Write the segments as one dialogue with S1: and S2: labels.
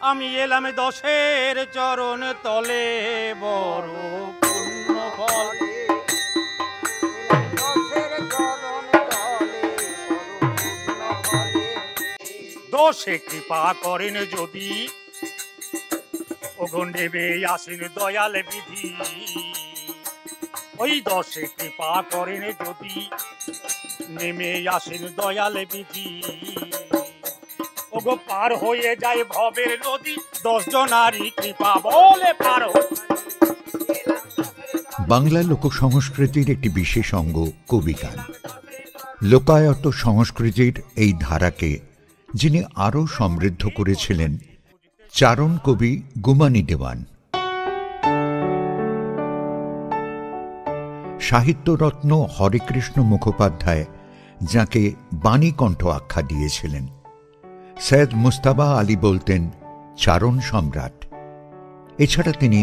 S1: আমি এলাম দশের চরণ তলে, বড় পুণ্য ফল। দশে কৃপা করেন যদি, ওগো নেবে আসেন দয়াল বিধি। ওই দশে কৃপা করেন যদি, নেমে আসেন দয়াল বিধি। ওগো পার হয়ে যায় ভবের নদী, 10 জনারই কৃপা বলে পার।
S2: বাংলা লোক সংস্কৃতির একটি বিশেষ অঙ্গ কবিগান। লোকায়ত সংস্কৃতির এই ধারাকে যিনি আরও সমৃদ্ধ করেছিলেন চারণ কবি গুমানী দেওয়ান। সাহিত্যরত্ন হরেকৃষ্ণ মুখোপাধ্যায় যাঁকে বাণীকণ্ঠ আখ্যা দিয়েছিলেন। সৈয়দ মুস্তাবা আলী বলতেন চারণ সম্রাট। এছাড়া তিনি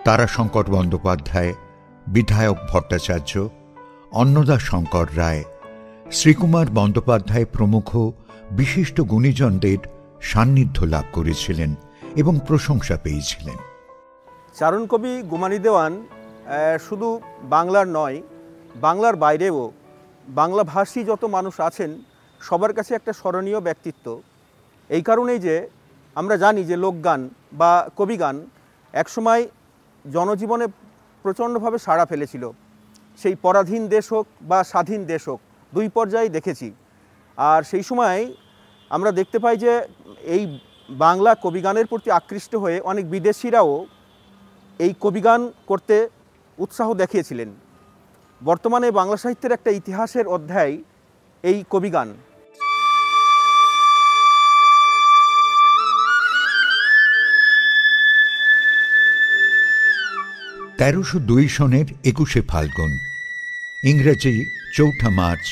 S2: তারাশঙ্কর বন্দ্যোপাধ্যায়, বিধায়ক ভট্টাচার্য, অন্নদা শঙ্কর রায়, শ্রীকুমার বন্দ্যোপাধ্যায় প্রমুখ বিশিষ্ট গুণীজনদের সান্নিধ্য লাভ করেছিলেন এবং প্রশংসা পেয়েছিলেন।
S3: চারণ কবি গুমানী দেওয়ান শুধু বাংলার নয়, বাংলার বাইরেও বাংলাভাষী যত মানুষ আছেন সবার কাছে একটা স্মরণীয় ব্যক্তিত্ব। এই কারণেই যে আমরা জানি যে লোকগান বা কবিগান একসময় জনজীবনে প্রচণ্ডভাবে সাড়া ফেলেছিল। সেই পরাধীন দেশ হোক বা স্বাধীন দেশ হোক, দুই পর্যায়ে দেখেছি। আর সেই সময় আমরা দেখতে পাই যে এই বাংলা কবিগানের প্রতি আকৃষ্ট হয়ে অনেক বিদেশিরাও এই কবিগান করতে উৎসাহ দেখিয়েছিলেন। বর্তমানে বাংলা সাহিত্যের একটা ইতিহাসের অধ্যায় এই কবিগান।
S2: (1302 সনের 21শে ফাল্গুন, ইংরেজি 4 মার্চ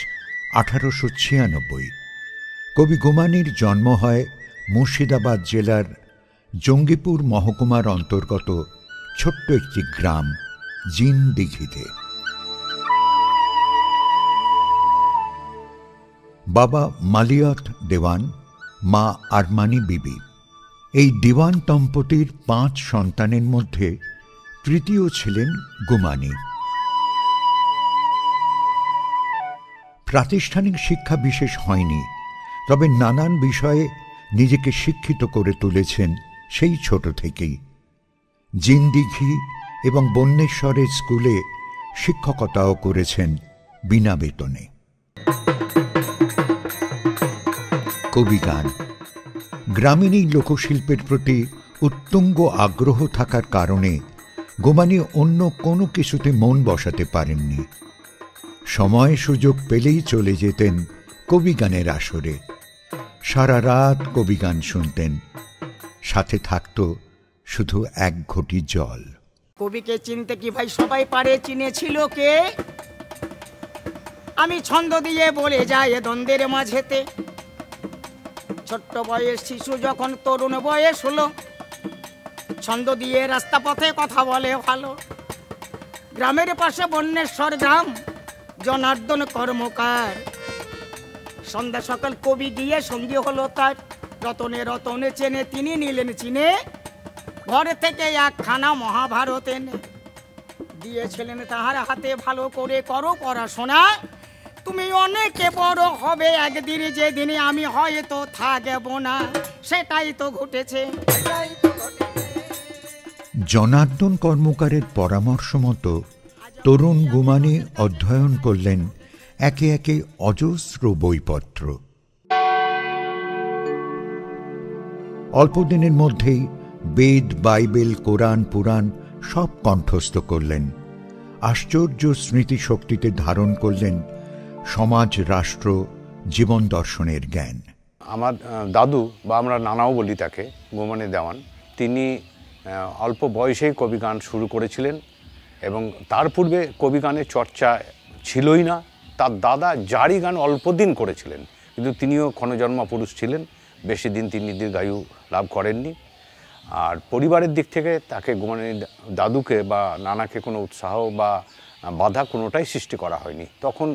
S2: 1896) কবি গুমানীর জন্ম হয় মুর্শিদাবাদ জেলার জঙ্গিপুর মহকুমার অন্তর্গত ছোট্ট একটি গ্রাম জিনদিঘিতে। বাবা মালিয়ত দেওয়ান, মা আরমানি বিবি। এই দেওয়ান দম্পতির 5 সন্তানের মধ্যে তৃতীয় ছিলেন গুমানী। প্রাতিষ্ঠানিক শিক্ষা বিশেষ হয়নি, তবে নানান বিষয়ে নিজেকে শিক্ষিত করে তুলেছেন সেই ছোট থেকেই। জিনদিঘি এবং বন্যেশ্বরের স্কুলে শিক্ষকতাও করেছেন বিনা বেতনে। কবিগান গ্রামীণ এই লোকশিল্পের প্রতি উত্তুঙ্গ আগ্রহ থাকার কারণে গুমানী অন্য কোনো কিছুতে মন বসাতে পারেননি। সময় সুযোগ পেলেই চলে যেতেন কবিগানের আসরে। সারা রাত কবিগান শুনতেন, সাথে থাকত শুধু 1 ঘটি জল।
S4: কবিকে চিনতে কি ভাই সবাই পারে? চিনেছিল কে? আমি ছন্দ দিয়ে বলে যাই দ্বন্দ্বের মাঝেতে। ছোট্ট বয়স শিশু যখন তরুণ বয়স হলো, ছন্দ দিয়ে রাস্তা পথে কথা বলে ভালো। গ্রামের পাশে বন্যেশ্বর গ্রাম, জনার্দন কর্মকার। সন্ধ্যা সকাল কবি গিয়ে সঙ্গী হলো তার। রতনে রতনে চেনে তিনি নিলেন চিনে, ঘরে থেকে 1 খানা মহাভারত এনে দিয়েছিলেন তাহার হাতে। ভালো করে করো পড়াশোনা, তুমি অনেকে বড় হবে একদিন, যেদিন আমি হয়তো থাকব না। সেটাই তো ঘটেছে।
S2: জনার্দন কর্মকারের পরামর্শ মতো তরুণ গুমানী অধ্যয়ন করলেন একে একে অজস্র বইপত্র। অল্পদিনের মধ্যেই বেদ, বাইবেল, কোরআন, পুরাণ সব কণ্ঠস্থ করলেন। আশ্চর্য স্মৃতিশক্তিতে ধারণ করলেন সমাজ, রাষ্ট্র, জীবন দর্শনের জ্ঞান।
S5: আমার দাদু বা আমরা নানাও বলি তাকে, গুমানী দেওয়ান, তিনি অল্প বয়সেই কবিগান শুরু করেছিলেন এবং তার পূর্বে কবিগানের চর্চা ছিলই না। তার দাদা জারি গান অল্প দিন করেছিলেন, কিন্তু তিনিও ক্ষণজন্মা পুরুষ ছিলেন, বেশি দিন তিনি দীর্ঘায়ু লাভ করেননি। আর পরিবারের দিক থেকে তাকে গুমানী দাদুকে বা নানাকে কোনো উৎসাহ বা বাধা কোনোটাই সৃষ্টি করা হয়নি। তখন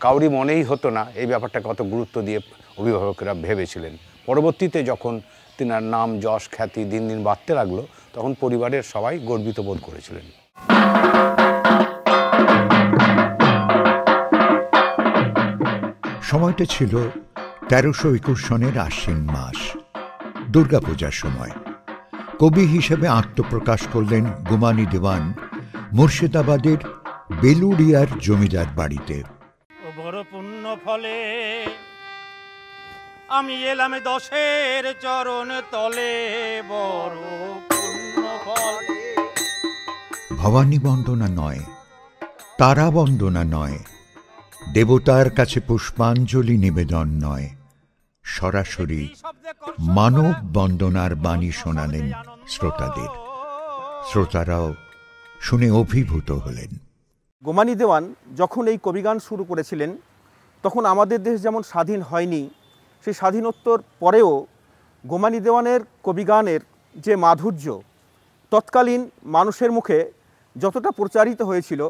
S5: কাউরি মনেই হতো না এই ব্যাপারটাকে অত গুরুত্ব দিয়ে অভিভাবকরা ভেবেছিলেন। পরবর্তীতে যখন তিনার নাম যশ খ্যাতি দিন দিন বাড়তে লাগলো, তখন পরিবারের সবাই গর্বিত বোধ করেছিলেন।
S2: সময়টা ছিল 1321 সনের আশ্বিন মাস, দুর্গাপূজার সময়। কবি হিসেবে আত্মপ্রকাশ করলেন গুমানি দেওয়ান মুর্শিদাবাদের বেলুড়িয়ার জমিদার বাড়িতে।
S1: ও বড় পুণ্য ফলে আমি এলাম দশের চরণ তলে, বড় পুণ্য ফলে।
S2: ভবানী বন্দনা নয়, তারা বন্দনা নয়, দেবতার কাছে পুষ্পাঞ্জলি নিবেদন নয়, সরাসরি মানব বন্দনার বাণী শোনালেন শ্রোতাদের। শ্রোতারাও শুনে অভিভূত হলেন।
S3: গোমানি দেওয়ান যখন এই কবিগান শুরু করেছিলেন, তখন আমাদের দেশ যেমন স্বাধীন হয়নি, সেই স্বাধীনোত্তর পরেও গোমানি দেওয়ানের কবিগানের যে মাধুর্য তৎকালীন মানুষের মুখে যতটা প্রচারিত হয়েছিল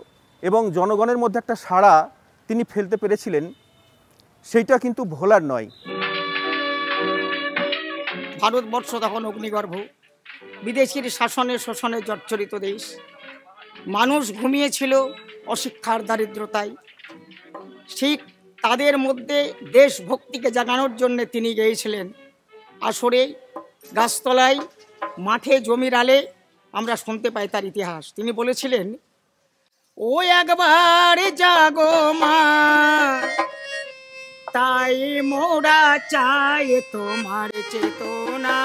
S3: এবং জনগণের মধ্যে একটা সাড়া তিনি ফেলতে পেরেছিলেন, সেইটা কিন্তু ভোলার নয়।
S4: ভারতবর্ষ তখন অগ্নিগর্ভ, বিদেশির শাসনে শোষণে জর্জরিত দেশ। মানুষ ঘুমিয়েছিল অশিক্ষার দারিদ্রতায়। ঠিক তাদের মধ্যে দেশভক্তিকে জাগানোর জন্য তিনি গিয়েছিলেন আসরে, গাছতলায়, মাঠে, জমির আলে। আমরা শুনতে পাই তার ইতিহাস। তিনি বলেছিলেন, ও একবার জাগো মা, তাই মোরা চাই তোমার চেতনা।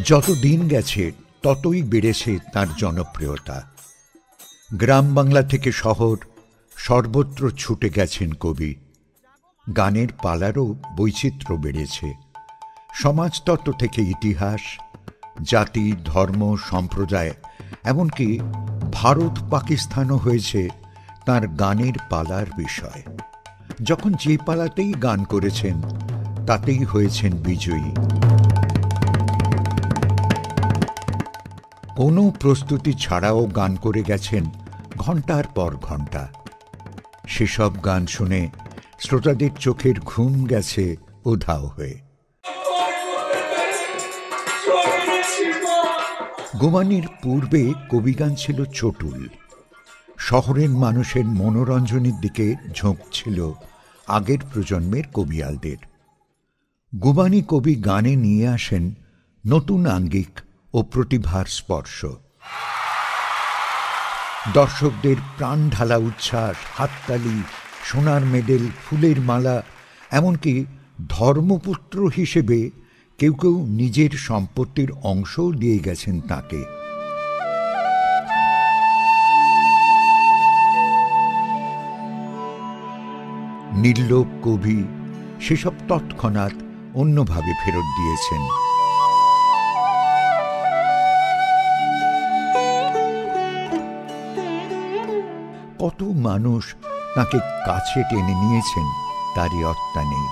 S2: যত দিন গেছে ততই বেড়েছে তার জনপ্রিয়তা। গ্রাম বাংলা থেকে শহর সর্বত্র ছুটে গেছেন কবি। গানের পালারও বৈচিত্র্য বেড়েছে। সমাজতত্ত্ব থেকে ইতিহাস, জাতি, ধর্ম, সম্প্রদায়, এমনকি ভারত পাকিস্তানও হয়েছে তার গানের পালার বিষয়। যখন যে পালাতেই গান করেছেন তাতেই হয়েছেন বিজয়ী। কোনো প্রস্তুতি ছাড়াও গান করে গেছেন ঘন্টার পর ঘন্টা। সেসব গান শুনে শ্রোতাদের চোখের ঘুম গেছে উধাও হয়ে। গোমানির পূর্বে কবিগান ছিল চটুল। শহরের মানুষের মনোরঞ্জনের দিকে ঝোঁক ছিল আগের প্রজন্মের কবিয়ালদের। গোমানি কবি গানে নিয়ে আসেন নতুন আঙ্গিক ও প্রতিভার স্পর্শ। দর্শকদের প্রাণ ঢালা উচ্ছ্বাস, হাততালি, সোনার মেডেল, ফুলের মালা, এমনকি ধর্মপুত্র হিসেবে কেউ কেউ নিজের সম্পত্তির অংশও দিয়ে গেছেন তাকে। নির্লোভ কবি সেসব তৎক্ষণাৎ অন্যভাবে ফেরত দিয়েছেন। কত মানুষ তাকে কাছে টেনে নিয়েছেন তারই অত্যা নেই।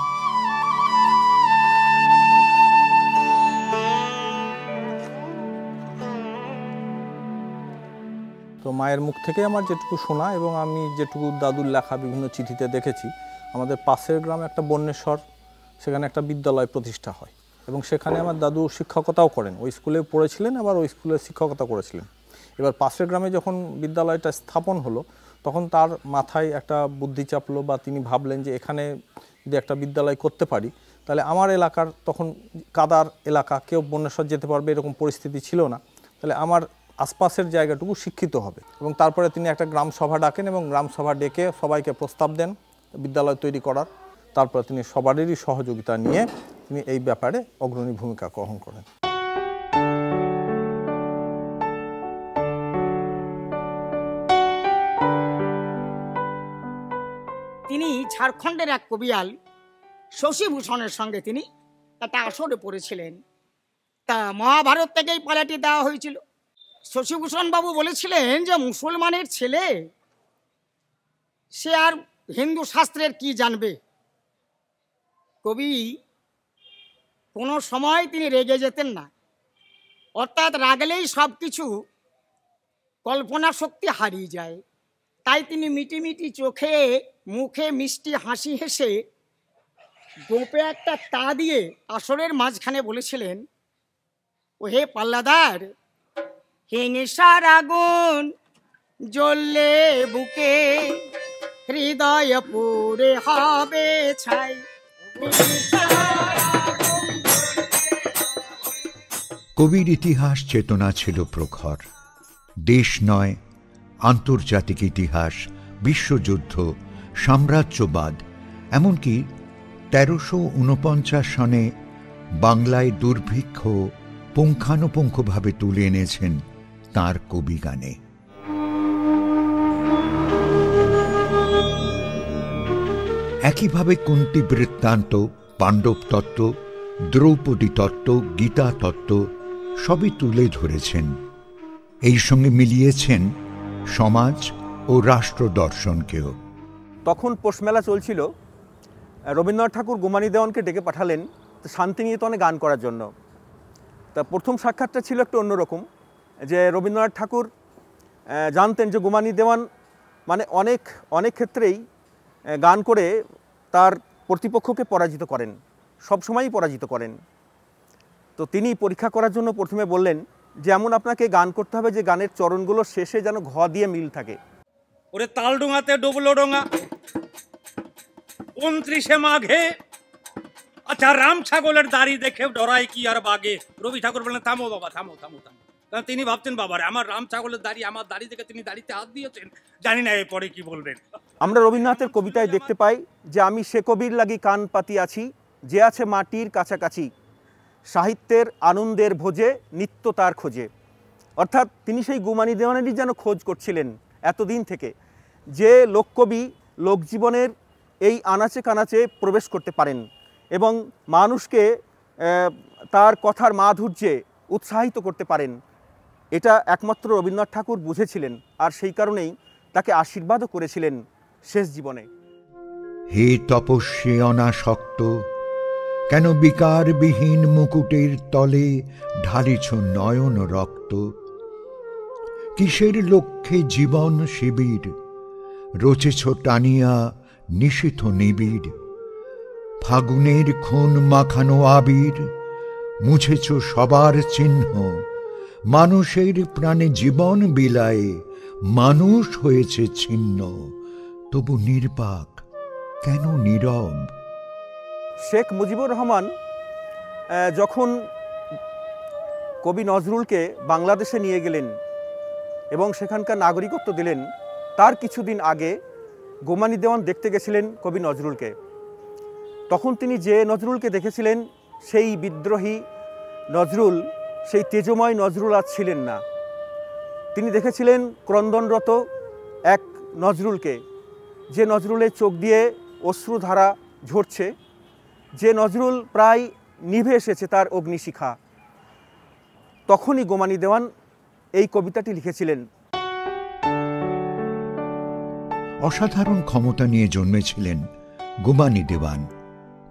S3: তো মায়ের মুখ থেকে আমার যেটুকু শোনা এবং আমি যেটুকু দাদুর লেখা বিভিন্ন চিঠিতে দেখেছি, আমাদের পাশের গ্রামে একটা বন্যেশ্বর, সেখানে একটা বিদ্যালয় প্রতিষ্ঠা হয় এবং সেখানে আমার দাদু শিক্ষকতাও করেন। ওই স্কুলে পড়েছিলেন, আবার ওই স্কুলে শিক্ষকতা করেছিলেন। এবার পাশের গ্রামে যখন বিদ্যালয়টা স্থাপন হলো, তখন তার মাথায় একটা বুদ্ধি চাপলো, বা তিনি ভাবলেন যে এখানে যদি একটা বিদ্যালয় করতে পারি তাহলে আমার এলাকার, তখন কাদার এলাকা, কেউ বন্যেশ্বর যেতে পারবে এরকম পরিস্থিতি ছিল না, তাহলে আমার আশপাশের জায়গাটুকু শিক্ষিত হবে। এবং তারপরে তিনি একটা গ্রাম সভা ডাকেন এবং গ্রাম সভা ডেকে সবাইকে প্রস্তাব দেন বিদ্যালয় তৈরি করার। তারপরে তিনি সবারই সহযোগিতা নিয়ে তিনি এই ব্যাপারে অগ্রণী ভূমিকা গ্রহণ করেন।
S4: তিনি ঝাড়খণ্ডের এক কবিয়াল শশীভূষণের সঙ্গে তিনি একটা আসরে পড়েছিলেন। তা মহাভারত থেকেই পালাটি দেওয়া হয়েছিল। শশীভূষণ বাবু বলেছিলেন যে মুসলমানের ছেলে, সে আর হিন্দু শাস্ত্রের কি জানবে। কবি কোনো সময় তিনি রেগে যেতেন না, অর্থাৎ রাগলেই সব কিছু কল্পনা শক্তি হারিয়ে যায়। তাই তিনি মিটি মিটি চোখে মুখে মিষ্টি হাসি হেসে গোপে একটা তা দিয়ে আসরের মাঝখানে বলেছিলেন, ও হে পাল্লাদার, হিংসার আগুন জ্বললে বুকে হৃদয় পুরে হবে ছাই।
S2: কবির ইতিহাস চেতনা ছিল প্রখর। দেশ নয়, আন্তর্জাতিক ইতিহাস, বিশ্বযুদ্ধ, সাম্রাজ্যবাদ, এমনকি ১৩৪৯ সনে বাংলায় দুর্ভিক্ষ পুঙ্খানুপুঙ্খভাবে তুলে এনেছেন তাঁর কবিগানে। একইভাবে কুন্তী বৃত্তান্ত, পাণ্ডব তত্ত্ব, দ্রৌপদী তত্ত্ব, গীতা তত্ত্ব সবই তুলে ধরেছেন। এই সঙ্গে মিলিয়েছেন সমাজ ও রাষ্ট্র দর্শনকেও।
S3: তখন পৌষমেলা চলছিল। রবীন্দ্রনাথ ঠাকুর গুমানী দেওয়ানকে ডেকে পাঠালেন শান্তিনিকেতনে গান করার জন্য। তা প্রথম সাক্ষাৎটা ছিল একটু অন্যরকম, যে রবীন্দ্রনাথ ঠাকুর জানতেন যে গুমানী দেওয়ান মানে অনেক ক্ষেত্রেই গান করে তার প্রতিপক্ষকে পরাজিত করেন, সবসময়ই পরাজিত করেন। তো তিনি পরীক্ষা করার জন্য প্রথমে বললেন যে এমন আপনাকে গান করতে হবে যে গানের চরণগুলো শেষে যেন ঘ দিয়ে মিল থাকে।
S1: ওরে তালডোঙাতে ডুবলো ডোঙা ২৯শে মাঘে, আচ্ছা রাম ছাগলের দাড়ি দেখে ডরাই কি আর বাগে। রবি ঠাকুর বললেন থামো বাবা, থামো থামো থামো। কারণ তিনি ভাবছেন বাবারে আমার রাম ছাগলের দাড়ি, আমার দাড়ি দেখে তিনি দাড়িতে হাত দিয়েছেন, জানি না এরপরে কি বলবেন।
S3: আমরা রবীন্দ্রনাথের কবিতায় দেখতে পাই যে আমি সে কবির লাগি কান পাতি আছি, যে আছে মাটির কাছাকাছি, সাহিত্যের আনন্দের ভোজে নিত্য তার খোঁজে। অর্থাৎ তিনি সেই গুমানী দেওয়ানেরই যেন খোঁজ করছিলেন এতদিন থেকে, যে লোককবি লোকজীবনের এই আনাচে কানাচে প্রবেশ করতে পারেন এবং মানুষকে তার কথার মাধুর্যে উৎসাহিত করতে পারেন। এটা একমাত্র রবীন্দ্রনাথ ঠাকুর বুঝেছিলেন, আর সেই কারণেই তাকে আশীর্বাদও করেছিলেন শেষ জীবনে।
S2: হে তপস্বী অনাসক্ত, কেন বিকারবিহীন মুকুটের তলে ঢালিছ নয়ন রক্ত? কিসের লক্ষ্যে জীবন শিবির রচেছ টানিয়া নিশীথ নিবিড়? ফাগুনের খুন মাখানো আবির মুছেছ সবার চিহ্ন, মানুষের প্রাণে জীবন বিলায়ে মানুষ হয়েছে ছিন্ন, তবু নির্বাক কেন নীরব?
S3: শেখ মুজিবুর রহমান যখন কবি নজরুলকে বাংলাদেশে নিয়ে গেলেন এবং সেখানকার নাগরিকত্ব দিলেন, তার কিছুদিন আগে গুমানী দেওয়ান দেখতে গেছিলেন কবি নজরুলকে। তখন তিনি যে নজরুলকে দেখেছিলেন সেই বিদ্রোহী নজরুল, সেই তেজময় নজরুল আজ ছিলেন না। তিনি দেখেছিলেন ক্রন্দনরত এক নজরুলকে, যে নজরুলের চোখ দিয়ে অশ্রুধারা ঝরছে, যে নজরুল প্রায় নিভে এসেছে তার অগ্নিশিখা। তখনই গুমানী দেওয়ান এই কবিতাটি লিখেছিলেন।
S2: অসাধারণ ক্ষমতা নিয়ে জন্মেছিলেন গুমানী দেওয়ান।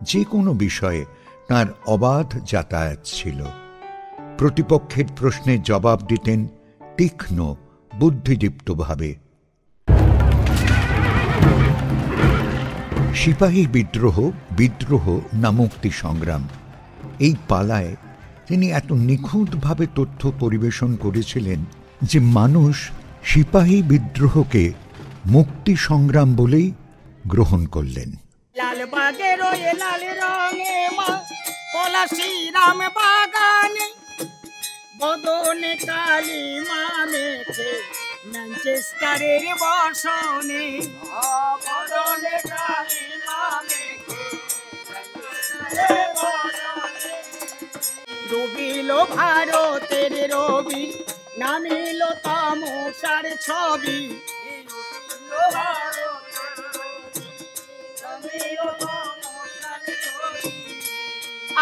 S2: যে কোনো বিষয়ে তাঁর অবাধ যাতায়াত ছিল। প্রতিপক্ষের প্রশ্নের জবাব দিতেন তীক্ষ্ণ বুদ্ধিদীপ্তভাবে। সিপাহী বিদ্রোহ না মুক্তি সংগ্রাম, এই পালায় তিনি এত নিখুঁতভাবে তথ্য পরিবেশন করেছিলেন যে মানুষ সিপাহী বিদ্রোহকে মুক্তি সংগ্রাম বলেই গ্রহণ করলেন।
S4: লালবাগের ওই লাল রঙে মা পলাশি রাম বাগানে বদনে কালী মা মেখে ম্যানচেস্টারের বসনে, বদনে কালী মা মেখে ম্যানচেস্টারের বসনে। ডুবিল ভারতের রবি, নামিল তামসার ছবি,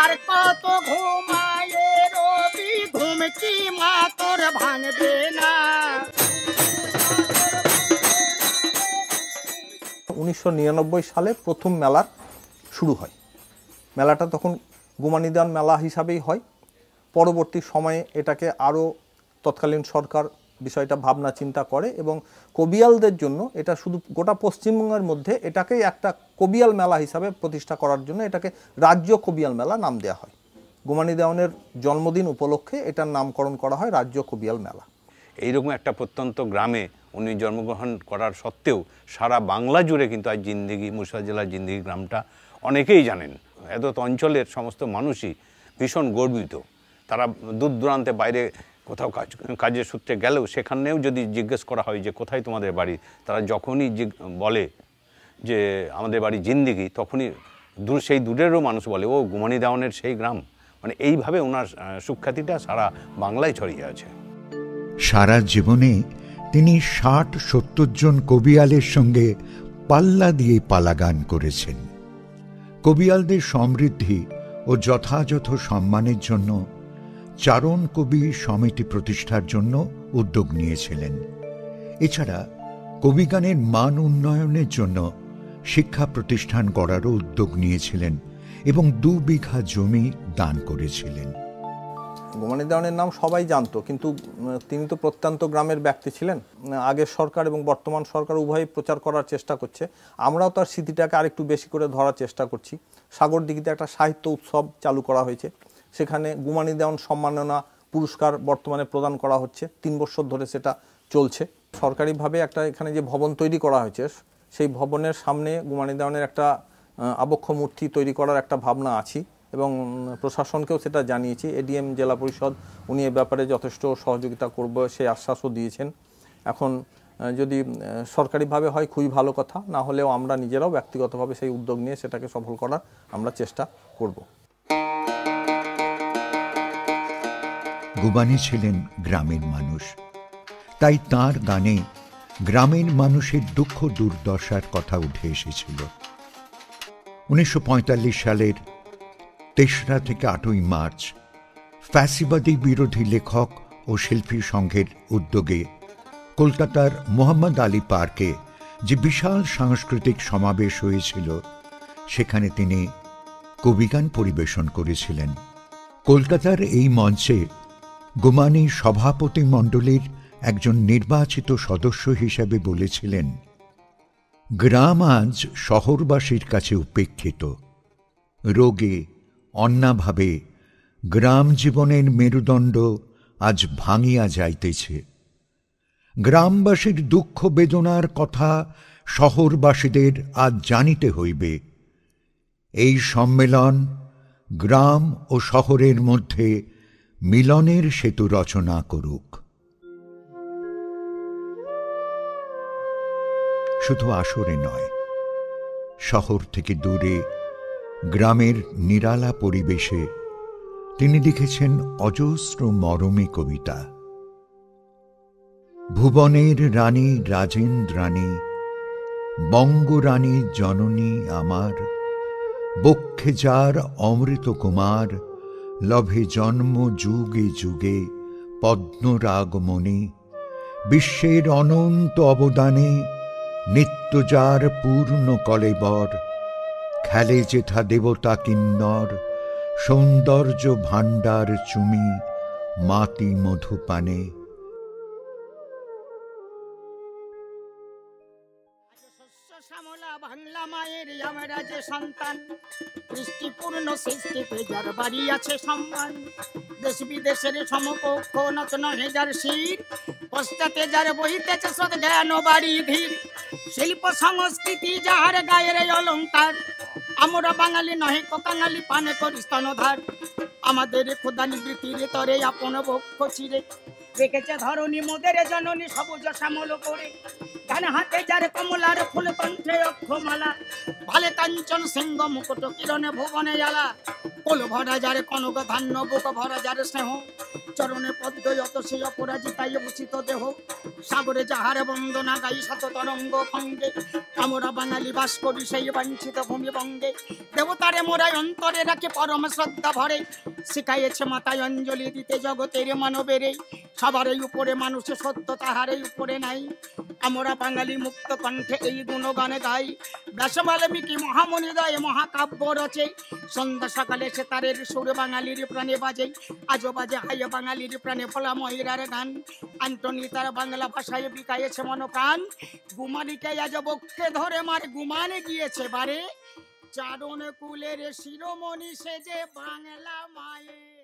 S4: আর কত ঘুমায়ে রবি, ঘুম কি মা তোর ভাঙবে না।
S6: 1999 সালে প্রথম মেলা শুরু হয়। মেলাটা তখন গুমানী দেওয়ান মেলা হিসাবেই হয়। পরবর্তী সময়ে এটাকে আরও তৎকালীন সরকার বিষয়টা ভাবনা চিন্তা করে এবং কবিয়ালদের জন্য এটা শুধু গোটা পশ্চিমবঙ্গের মধ্যে এটাকেই একটা কবিয়াল মেলা হিসাবে প্রতিষ্ঠা করার জন্য এটাকে রাজ্য কবিয়াল মেলা নাম দেওয়া হয়। গুমানী দেওয়ানের জন্মদিন উপলক্ষে এটার নামকরণ করা হয় রাজ্য কবিয়াল মেলা।
S5: এইরকম একটা প্রত্যন্ত গ্রামে উনি জন্মগ্রহণ করার সত্ত্বেও সারা বাংলা জুড়ে কিন্তু আজ জিন্দিগি, মুর্শিদাবাদ জেলার জিন্দিগি গ্রামটা অনেকেই জানেন। এত অঞ্চলের সমস্ত মানুষই ভীষণ গর্বিত। তারা দূর দূরান্তে বাইরে কোথাও কাজের সূত্রে গেলেও সেখানেও যদি জিজ্ঞেস করা হয় যে কোথায় তোমাদের বাড়ি, তারা যখনই বলে যে আমাদের বাড়ি জিন্দিগি, তখনই সেই দূরেরও মানুষ বলে ও গুমানী দেওয়ানের সেই গ্রাম। মানে এইভাবে ওনার সুখ্যাতিটা সারা বাংলায় ছড়িয়ে আছে।
S2: সারা জীবনে তিনি ৬০-৭০ জন কবিয়ালের সঙ্গে পাল্লা দিয়ে পালাগান করেছেন। কবিয়ালদের সমৃদ্ধি ও যথাযথ সম্মানের জন্য চারণ কবি সমিতি প্রতিষ্ঠার জন্য উদ্যোগ নিয়েছিলেন। এছাড়া কবিগানের মান উন্নয়নের জন্য শিক্ষা প্রতিষ্ঠান গড়ারও উদ্যোগ নিয়েছিলেন এবং ২ বিঘা জমি দান করেছিলেন।
S6: গুমানী দেওয়ানের নাম সবাই জানতো, কিন্তু তিনি তো প্রত্যন্ত গ্রামের ব্যক্তি ছিলেন। আগের সরকার এবং বর্তমান সরকার উভয়ই প্রচার করার চেষ্টা করছে। আমরাও তার স্মৃতিটাকে আরেকটু বেশি করে ধরার চেষ্টা করছি। সাগরদিঘিতে একটা সাহিত্য উৎসব চালু করা হয়েছে, সেখানে গুমানী দেওয়ান সম্মাননা পুরস্কার বর্তমানে প্রদান করা হচ্ছে। ৩ বছর ধরে সেটা চলছে। সরকারিভাবে একটা এখানে যে ভবন তৈরি করা হয়েছে, সেই ভবনের সামনে গুমানী দেওয়ানের একটা আবক্ষ মূর্তি তৈরি করার একটা ভাবনা আছে এবং প্রশাসনকেও সেটা জানিয়েছি। এডিএম জেলা পরিষদ উনি এ ব্যাপারে যথেষ্ট সহযোগিতা করবে সেই আশ্বাসও দিয়েছেন। এখন যদি সরকারিভাবে হয় খুবই ভালো কথা, না হলেও আমরা নিজেরাও ব্যক্তিগতভাবে সেই উদ্যোগ নিয়ে সেটাকে সফল করার আমরা চেষ্টা করব।
S2: গুমানী ছিলেন গ্রামের মানুষ, তাই তার গানে গ্রামের মানুষের দুঃখ দুর্দশার কথা উঠে এসেছিল। ১৯৪৫ সালের ৩রা থেকে ৮ই মার্চ ফ্যাসিবাদী বিরোধী লেখক ও শিল্পী সংঘের উদ্যোগে কলকাতার মোহাম্মদ আলী পার্কে যে বিশাল সাংস্কৃতিক সমাবেশ হয়েছিল, সেখানে তিনি কবিগান পরিবেশন করেছিলেন। কলকাতার এই মঞ্চে গুমানী সভাপতি মণ্ডলীর একজন নির্বাচিত সদস্য হিসেবে বলেছিলেন, গ্রাম আজ শহরবাসীর কাছে উপেক্ষিত। রোগে অন্নাভাবে গ্রাম জীবনের মেরুদণ্ড আজ ভাঙিয়া যাইতেছে। গ্রামবাসীর দুঃখ বেদনার কথা শহরবাসীদের আজ জানিতে হইবে। এই সম্মেলন গ্রাম ও শহরের মধ্যে মিলনের সেতু রচনা করুক। শুধু আসরে নয়, শহর থেকে দূরে গ্রামের নিরালা পরিবেশে তিনি লিখেছেন অজস্র মরমী কবিতা। ভুবনের রানী রাজেন্দ্রাণী, বঙ্গরানী জননী আমার, বক্ষে যার অমৃত কুমার, লভে জন্ম যুগে যুগে পদ্মরাগমণি, বিশ্বের অনন্ত অবদানে নিত্য যার পূর্ণ কলেবর, খেলে যেথা দেবতা কিন্নর, সৌন্দর্য ভাণ্ডার চুমি মাতি মধুপানে।
S4: শ্যামলা বাংলা মায়ের আমরা যে সন্তান, সৃষ্টিপূর্ণ সৃষ্টিতে যার বাড়ি আছে সম্মান, দেশ বিদেশের সমকক্ষ নত নহে যার শির, পশ্চাতে যার বহিতেছে সদ জ্ঞান বাড়ি ধীর, শিল্প সংস্কৃতি যাহার গায়ের অলঙ্কার, আমরা বাঙালি নহে কাঙালি পানে করি স্তনধার, আমাদের ক্ষুধা নিবৃত্তির তরে আপন বক্ষ চিরে, রেখেছে ধরণী মোদের জননী সবুজ শ্যামল করে, ডান হাতে যার কমলার ফুল কণ্ঠে অক্ষমালা, ভালে কাঞ্চন সিংহ মুকুট কিরণে ভুবনে জ্বালা, কোল ভরা যার কনক ধান্য বুক ভরা যার স্নেহ, চরণে পদ্ম যত সে অপরাজিতাই উচিত দেহ, সাগরে যাহার বন্দনা গাই শত তরঙ্গ ভঙ্গে, আমরা বাঙালি বাস করি সেই বাঞ্ছিত ভূমিবঙ্গে। দেবতারে মোরাই অন্তরে রাখে পরম শ্রদ্ধা ভরে, শিখাইয়েছে মাথায় অঞ্জলি দিতে জগতের মানবেরে। সবারই উপরে মানুষের সত্য, তাহারই উপরে নাই। আমরা বাঙালি মুক্ত কণ্ঠে এই গুণগান গাই। ব্যাস বাল্মীকি মহামণি দয় মহাকাব্য রচে, সন্ধ্যা সকালে সে তারের সুর বাঙালির প্রাণে বাজে। আজও বাজে হাই বাঙালির প্রাণে ফলা ময়ূরার গান, অ্যান্টনি তার বাংলা ভাষায় বিকায়েছে মনপ্রাণ। গুমানিকে আজ বক্ষে ধরে মার গুমানে গিয়েছে বারে, চারণ কুলের শিরোমণি সেজে বাংলা মায়ে।